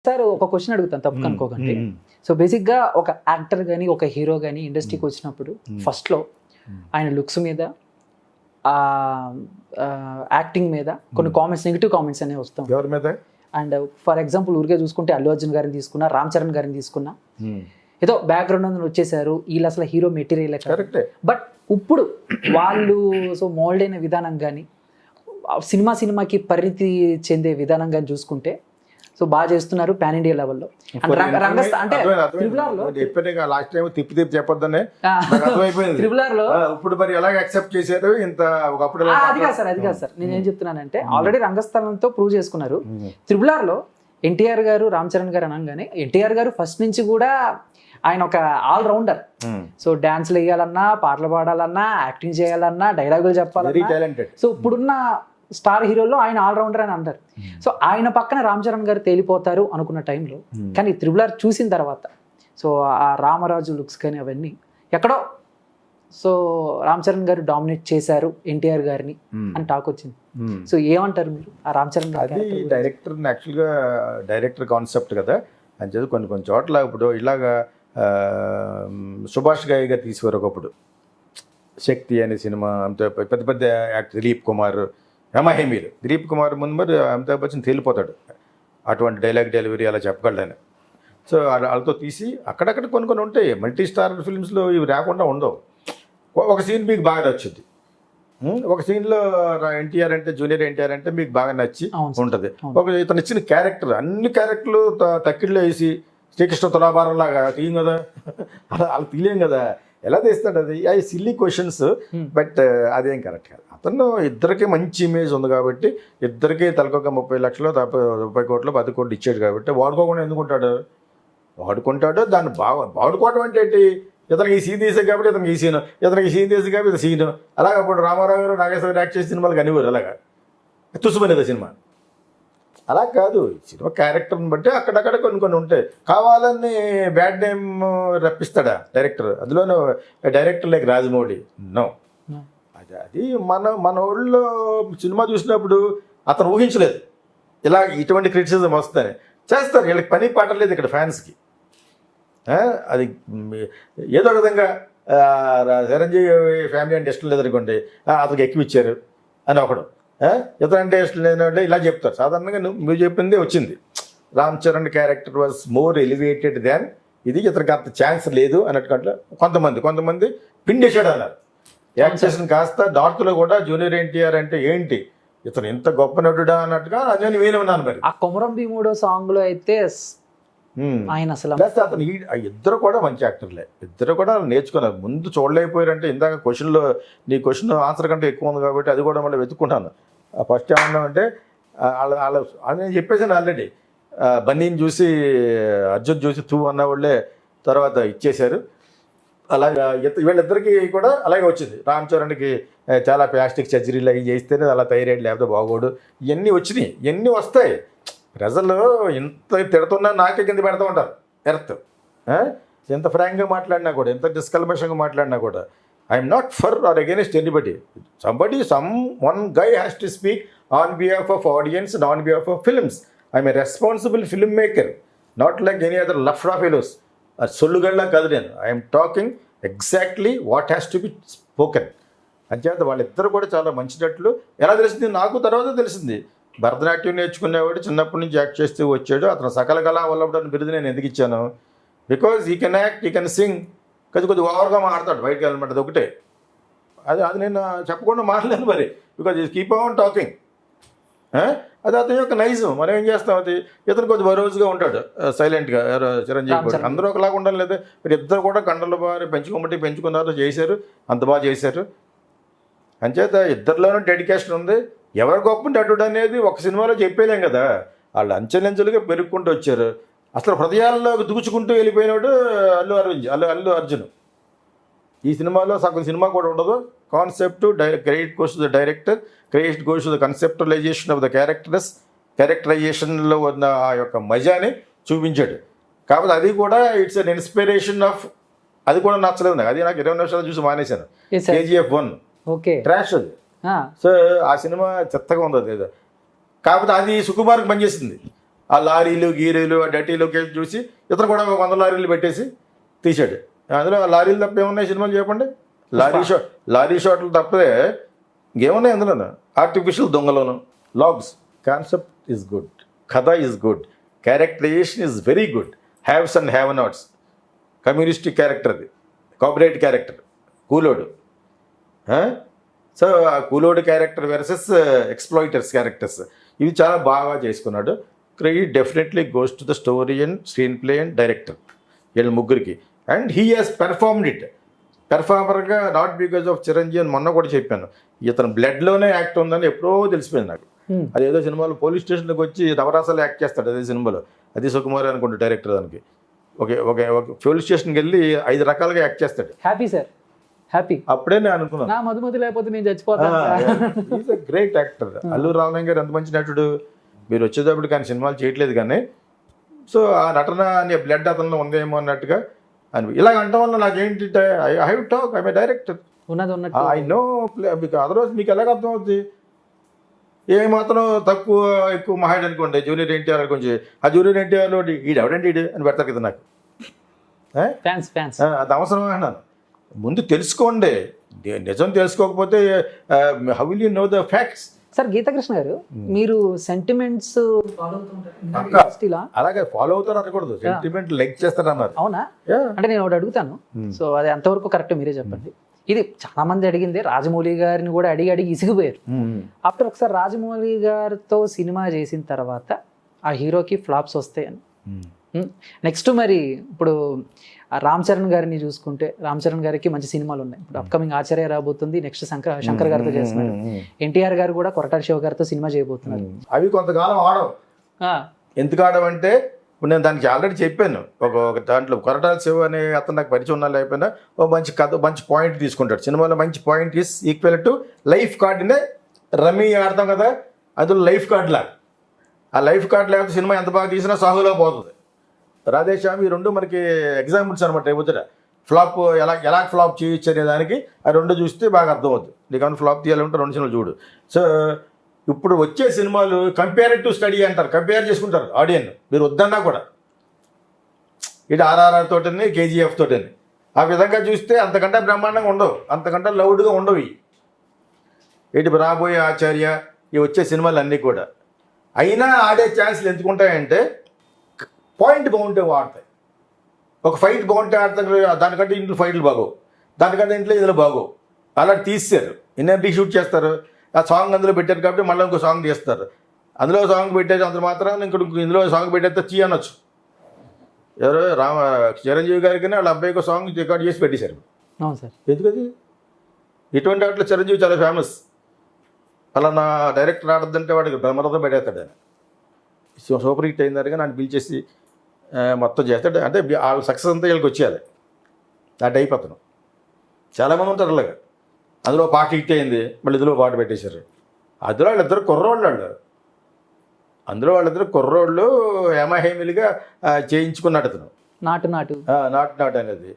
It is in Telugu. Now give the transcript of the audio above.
సార్ ఒక క్వశ్చన్ అడుగుతాను తప్పు కనుక్కోకండి. సో బేసిక్గా ఒక యాక్టర్ కానీ ఒక హీరో కానీ ఇండస్ట్రీకి వచ్చినప్పుడు ఫస్ట్లో ఆయన లుక్స్ మీద యాక్టింగ్ మీద కొన్ని కామెంట్స్, నెగిటివ్ కామెంట్స్ అనేవి వస్తాం. ఎవరి మీద? అండ్ ఫర్ ఎగ్జాంపుల్ ఊరికే చూసుకుంటే అల్లు అర్జున్ గారిని తీసుకున్నా, రామ్ చరణ్ గారిని తీసుకున్నా, ఏదో బ్యాక్గ్రౌండ్ అని వచ్చేసారు, వీళ్ళు అసలు హీరో మెటీరియల్. కరెక్టే. బట్ ఇప్పుడు వాళ్ళు సో మోల్డ్ అయిన విధానం కానీ సినిమాకి పరిణితి చెందే విధానం కానీ చూసుకుంటే సో బాగా చేస్తున్నారు పాన్ ఇండియా లెవెల్లో. లాస్ట్ టైం తిప్పి చెప్పొద్దనే త్రిబుల్ లో ఇప్పుడు మరి ఎలా యాక్సెప్ట్ చేశారు ఇంత ఒకప్పుడు? అది కాదు సార్ నేను ఏం చెప్తున్నానంటే ఆల్రెడీ రంగస్థలంతో ప్రూవ్ చేసుకున్నారు. త్రిబుల్ లో ఎన్టీఆర్ గారు, రామ్ చరణ్ గారు అనగానే ఎన్టీఆర్ గారు ఫస్ట్ నుంచి కూడా ఆయన ఒక ఆల్ రౌండర్. సో డాన్స్లు వేయాలన్నా, పాటలు పాడాలన్నా, యాక్టింగ్ చేయాలన్నా, డైలాగులు చెప్పాలన్నా, సో ఇప్పుడున్న స్టార్ హీరోల్లో ఆయన ఆల్రౌండర్ అని అంటారు. సో ఆయన పక్కన రామ్ చరణ్ గారు తేలిపోతారు అనుకున్న టైంలో, కానీ త్రిబుల్ ఆర్ చూసిన తర్వాత సో ఆ రామరాజు లుక్స్ కానీ అవన్నీ ఎక్కడో సో రామ్ చరణ్ గారు డామినేట్ చేశారు ఎన్టీఆర్ గారిని అని టాక్ వచ్చింది. సో ఏమంటారు మీరు ఆ రామ్ చరణ్ గారు? అది డైరెక్టర్ యాక్చువల్గా డైరెక్టర్ కాన్సెప్ట్ కదా అని చెప్పి కొన్ని చోట్ల ఇప్పుడు ఇలాగా సుభాష్ గాయ్ గారు తీసేవారు ఒకప్పుడు. శక్తి అనే సినిమా అంత పెద్ద పెద్ద యాక్టర్ దిలీప్ కుమార్, హేమీలు. దిలీప్ కుమార్ ముందు మరి అమితాబ్ బచ్చన్ తేలిపోతాడు, అటువంటి డైలాగ్ డెలివరీ అలా చెప్పగలడని. సో వాళ్ళతో తీసి అక్కడక్కడ కొన్ని ఉంటాయి. మల్టీ స్టార్ ఫిల్మ్స్లో ఇవి రాకుండా ఉండవు. ఒక సీన్ మీకు బాగా నచ్చుద్ది, ఒక సీన్లో ఎన్టీఆర్ అంటే జూనియర్ ఎన్టీఆర్ అంటే మీకు బాగా నచ్చి ఉంటుంది. ఒక ఇతను ఇచ్చిన క్యారెక్టర్ అన్ని క్యారెక్టర్లు తక్కిడిలో వేసి శ్రీకృష్ణ తులాభారం లాగా తీయం కదా, అలా తీయలేం కదా, ఎలా తీస్తాడు? అది సిల్లీ క్వశ్చన్స్. బట్ అదేం కరెక్ట్ కాదు. అతను ఇద్దరికి మంచి ఇమేజ్ ఉంది కాబట్టి ఇద్దరికి తలకొక 30 లక్షలు 30 కోట్లు 10 కోట్లు ఇచ్చాడు కాబట్టి వాడుకోకుండా ఎందుకుంటాడు? వాడుకుంటాడు. దాన్ని బాగా వాడుకోవడం అంటే ఏంటి? ఇతనికి ఈ సీన్ తీసే కాబట్టి ఇతనికి ఈ సీను, ఇతనికి ఈ సీన్ తీసే కాబట్టి సీను. అలాగే అప్పుడు రామారావు గారు నాగేశ్వర యాక్ట్ చేసే సినిమాలు కనివారు అలాగా తుసుమనేది సినిమా. అలా కాదు, సినిమా క్యారెక్టర్ని బట్టి అక్కడక్కడ కొన్ని ఉంటాయి. కావాలని బ్యాడ్ నేమ్ రప్పిస్తాడా డైరెక్టర్? అందులోనూ డైరెక్టర్ లైక్ రాజమౌళి నో. అది మన ఊళ్ళో సినిమా చూసినప్పుడు అతను ఊహించలేదు ఇలా ఇటువంటి క్రిటిసిజం వస్తుందని. చేస్తారు, వీళ్ళకి పని పాటలేదు ఇక్కడ ఫ్యాన్స్కి. అది ఏదో ఒక విధంగా చిరంజీవి ఫ్యామిలీ అంటే ఇష్టం లేదనుకోండి, అతనికి ఎక్కువ ఇచ్చారు అని ఒకడు, ఇతర అంటే ఇష్టం లేదంటే ఇలా చెప్తారు. సాధారణంగా మీరు చెప్పిందే వచ్చింది. Ram Charan character was more elevated than ఇది, ఇతనికి అంత ఛాన్స్ లేదు అన్నట్టుగా కొంతమంది పిండేశాడు అన్నారు. యాక్ట్ చేసిన కాస్త డార్క్లో కూడా జూనియర్ ఎన్టీఆర్ అంటే ఏంటి, ఇతను ఎంత గొప్ప నటుడా అన్నట్టుగా నేను విన్నాను. మరి ఆ కొమరం భీముడో సాంగ్ లో అయితే ఆయన అసలు అతను ఇద్దరు కూడా మంచి యాక్టర్లే, ఇద్దరు కూడా నేర్చుకున్నారు. ముందు చూడలేకపోయారంటే ఇందాక క్వశ్చన్లో నీ క్వశ్చన్ ఆన్సర్ కంటే ఎక్కువ ఉంది కాబట్టి అది కూడా మళ్ళీ వెతుక్కున్నాను. ఫస్ట్ ఏమన్నా అంటే వాళ్ళ నేను చెప్పేసాను ఆల్రెడీ. బన్నీని చూసి అర్జున్ చూసి తూ అన్న వాళ్ళే తర్వాత ఇచ్చేశారు. అలాగా వీళ్ళిద్దరికీ కూడా అలాగే వచ్చింది. రామ్ చరణ్కి చాలా ప్లాస్టిక్ సర్జరీలు అవి చేస్తేనే అలా థైరాయిడ్ లేకపోతే బాగోడు, ఇవన్నీ వచ్చినాయి. ఇవన్నీ వస్తాయి. ప్రజలు ఇంత తిడుతున్నా నాకే కింద పెడతా ఉంటారు ఎర్త్. ఎంత ఫ్రాంక్గా మాట్లాడినా కూడా, ఎంత డిస్కల్మేషన్గా మాట్లాడినా కూడా I'm not for or against anybody. One guy has to speak on behalf of audience and on behalf of films. I'm a responsible film maker, not like any other లఫ్డా ఫెలోస్. సొల్లుగల్లా కాదు నేను. I'm talking exactly what has to be spoken. అంచేత వాళ్ళిద్దరు కూడా చాలా మంచి నటులు. ఎలా తెలిసింది నాకు? తర్వాత తెలిసింది. భరతనాట్యం నేర్చుకునేవాడు, చిన్నప్పటి నుంచి యాక్ట్ చేస్తూ వచ్చాడు. అతను సకల కళా వల్లభుడు బిరుదు నేను ఎందుకు ఇచ్చాను? బికాజ్ ఈ కెన్ యాక్ట్, ఈ కెన్ సింగ్. కొద్ది ఓవర్గా మాట్లాడతాడు బయటకు వెళ్ళమంటే, అది ఒకటే. అది నేను చెప్పకుండా మాట్లాడలేను మరి, బికాజ్ ఈ కీప్ ఆన్ టాకింగ్. అది అతని యొక్క నైజం. మనం ఏం చేస్తాం? అది ఇతను కొద్ది బరోజుగా ఉంటాడు, సైలెంట్గా. చిరంజీవి అందరూ ఒకలాగా ఉండాలి లేదా? మీరు ఇద్దరు కూడా కండల బాగా పెంచుకున్నారు, చేశారు, అంత బాగా చేశారు. అంచేత ఇద్దరిలోనూ డెడికేషన్ ఉంది. ఎవరు గొప్ప నటుడు అనేది ఒక సినిమాలో చెప్పేలేం కదా. వాళ్ళు అంచెలంచెలుగా పెరుగుకుంటూ వచ్చారు. అసలు హృదయాల్లోకి దూచుకుంటూ వెళ్ళిపోయినాడు అల్లు అర్జున్. ఈ సినిమాలో సగం సినిమా కూడా ఉండదు. Concept credit goes to the director, credit goes to the conceptualization of the క్యారెక్టరైజేషన్లో ఉన్న ఆ యొక్క మజాని చూపించాడు. కాబట్టి అది కూడా ఇట్స్ అన్ ఇన్స్పిరేషన్ ఆఫ్. అది కూడా నచ్చలేదు నాకు. అది నాకు 20 నిమిషాలు చూసి మానేశాను. KGF 1 ట్రాష్ అది. సో ఆ సినిమా చెత్తగా ఉంది అది. కాకపోతే అది సుకుమార్కి పనిచేసింది. ఆ లారీలు గీరీలు ఆ డటీలు చూసి ఇతను కూడా ఒక 100 లారీలు పెట్టేసి తీసాడు. అందులో ఆ లారీలు తప్ప ఏమున్నాయి సినిమాలు చెప్పండి? లారీ షాట్లు తప్పదే ఇంకేమున్నాయి అందులో? ఆర్టిఫిషియల్ దొంగలోను లాగ్స్. కాన్సెప్ట్ ఈజ్ గుడ్, కథ is good, characterization is very good, haves and have nots, communistic character, అది కాపరేట్ క్యారెక్టర్ కూలోడు. సో ఆ కూలోడు క్యారెక్టర్ వెర్సెస్ ఎక్స్ప్లాయిటర్స్ క్యారెక్టర్స్ ఇవి చాలా బాగా చేసుకున్నాడు. Credit definitely goes to the story and screen play and director, వీళ్ళ ముగ్గురికి. And he has performed it. పెర్ఫార్మర్గా నాట్ బికాజ్ ఆఫ్ చిరంజీవి అని మొన్న కూడా చెప్పాను. ఇతను బ్లడ్లోనే యాక్ట్ ఉందని ఎప్పుడో తెలిసిపోయింది నాకు. అదేదో సినిమాలో పోలీస్ స్టేషన్కి వచ్చి నవరాసాలు యాక్ట్ చేస్తాడు అదే సినిమాలో. అది సుకుమార్ అనుకుంటా డైరెక్టర్ దానికి. ఒక పోలీస్ స్టేషన్కి వెళ్ళి 5 రకాలుగా యాక్ట్ చేస్తాడు. Happy sir, happy. అప్పుడే నేను అనుకున్నాను నా మధుమతి లేకపోతే నేను చచ్చిపోతాను. Is a great actor. Allu Ramalinga గారు ఎంత మంచి నటుడు. మీరు వచ్చేటప్పుడు కానీ సినిమాలు చేయట్లేదు కానీ సో ఆ నటన అనే బ్లడ్ అతనిలో ఉందేమో అన్నట్టుగా అని ఇలాగ అంటాం వల్ల నాకేంటి I have talk I director ఉన్నది ఉన్నట్టు ఐ నో అదర్వైజ్ మీకు ఎలాగ అర్థం అవుతుంది? ఏ మాత్రం తక్కువ ఎక్కువ మహాడ్ అనుకోండి జూనియర్ ఎన్టీఆర్ కొంచెం ఆ జూనియర్ ఎన్టీఆర్లో ఈడు ఎవడంటే ఈడు అని పెడతారు కదా నాకు. ఫ్యాన్స్ అది అవసరమే అన్నాను. ముందు తెలుసుకోండి. నిజం తెలుసుకోకపోతే how will you know the facts? Sir Geethakrishna garu, మీరు సెంటిమెంట్స్ అలాగే ఫాలో అవుతారు అనకూడదు, సెంటిమెంట్ లైక్ చేస్తారు అన్నారు. అవునా? అంటే నేను ఒకటి అడుగుతాను, సో అది ఎంతవరకు కరెక్ట్ మీరే చెప్పండి. ఇది చాలా మంది అడిగింది, రాజమౌళి గారిని కూడా అడిగి ఇసిగిపోయారు. ఆఫ్టర్ ఒకసారి రాజమౌళి గారితో సినిమా చేసిన తర్వాత ఆ హీరోకి ఫ్లాప్స్ వస్తాయని. నెక్స్ట్ మరి ఇప్పుడు రామ్ చరణ్ గారిని చూసుకుంటే రామ్ చరణ్ గారికి మంచి సినిమాలు ఉన్నాయి. ఇప్పుడు అప్కమింగ్ ఆచార్య రాబోతుంది, నెక్స్ట్ శంకర్ గారితో చేస్తున్నారు. ఎన్టీఆర్ గారు కూడా కొరటాల శివ గారితో సినిమా చేయబోతున్నారు. అవి కొంతకాలం ఆడవు. ఎందుకు ఆడవంటే ఇప్పుడు నేను దానికి ఆల్రెడీ చెప్పాను. ఒక దాంట్లో కొరటాల శివ అనే అతను నాకు పరిచయం ఉన్నా లేకపోయినా ఓ మంచి కథ మంచి పాయింట్ తీసుకుంటాడు సినిమాలో. మంచి point is equal to life కార్డునే రమ్మీ ఆడతాం కదా, అందులో లైఫ్ కార్డు లాగా. ఆ లైఫ్ కార్డు లేకపోతే సినిమా ఎంత బాగా తీసినా సాగులో పోతుంది. రాధేశ్యామ్ ఈ రెండు మనకి ఎగ్జాంపుల్స్ అనమాట. రేపొద్దుట ఫ్లాప్ ఎలా ఫ్లాప్ చేయొచ్చు అనే దానికి ఆ రెండు చూస్తే బాగా అర్థమవుతుంది. నీకు ఏమైనా ఫ్లాప్ తీయాలంటే 2 సినిమాలు చూడు. సో ఇప్పుడు వచ్చే సినిమాలు కంపేరేటివ్ స్టడీ అంటారు, కంపేర్ చేసుకుంటారు ఆడియన్. మీరు వద్దన్నా కూడా ఇటు RRR తోటని KGF తోటని ఆ విధంగా చూస్తే అంతకంటే బ్రహ్మాండంగా ఉండవు, అంతకంటే లౌడ్గా ఉండవు. ఇటు రాబోయే ఆచార్య ఈ వచ్చే సినిమాలు అన్నీ కూడా అయినా ఆడే ఛాన్స్లు ఎందుకుంటాయంటే పాయింట్ బాగుంటే ఆడతాయి. ఒక ఫైట్ బాగుంటే ఆడతారు, దానికంటే ఇంట్లో ఫైట్లు బాగోవు, దానికంటే ఇంట్లో ఇందులో బాగోవు. అలా తీస్తారు, ఎన్నెంటికి షూట్ చేస్తారు. ఆ సాంగ్ అందులో పెట్టారు కాబట్టి మళ్ళీ ఇంకో సాంగ్ తీస్తారు. అందులో సాంగ్ పెట్టేది అంత మాత్రం ఇందులో సాంగ్ పెట్టేస్తే చీ అనొచ్చు. ఎవరో చిరంజీవి గారికి వాళ్ళ అబ్బాయికి సాంగ్ రికార్డ్ చేసి పెట్టేశారు. అవును సార్. ఎందుకది? ఇటువంటి వాటిలో చిరంజీవి చాలా ఫేమస్. అలా నా డైరెక్టర్ ఆడద్దంటే వాడికి బ్రహ్మరథం పెట్టేస్తాడు. ఆయన సూపర్ హిట్ అయిందని నన్ను పిలిచేసి మొత్తం చేస్తాడు. అంటే వాళ్ళ సక్సెస్ అంతా వీళ్ళకి వచ్చేయాలి. ఆ టైప్ అతను. చాలామంది ఉంటారు అలాగా. అందులో పాట హిట్ అయింది, మళ్ళీ ఇందులో పాట పెట్టేశారు. అందులో వాళ్ళిద్దరు కుర్రోళ్ళు హేమహేమిలుగా చేయించుకున్నాడు అతను. నాటు అనేది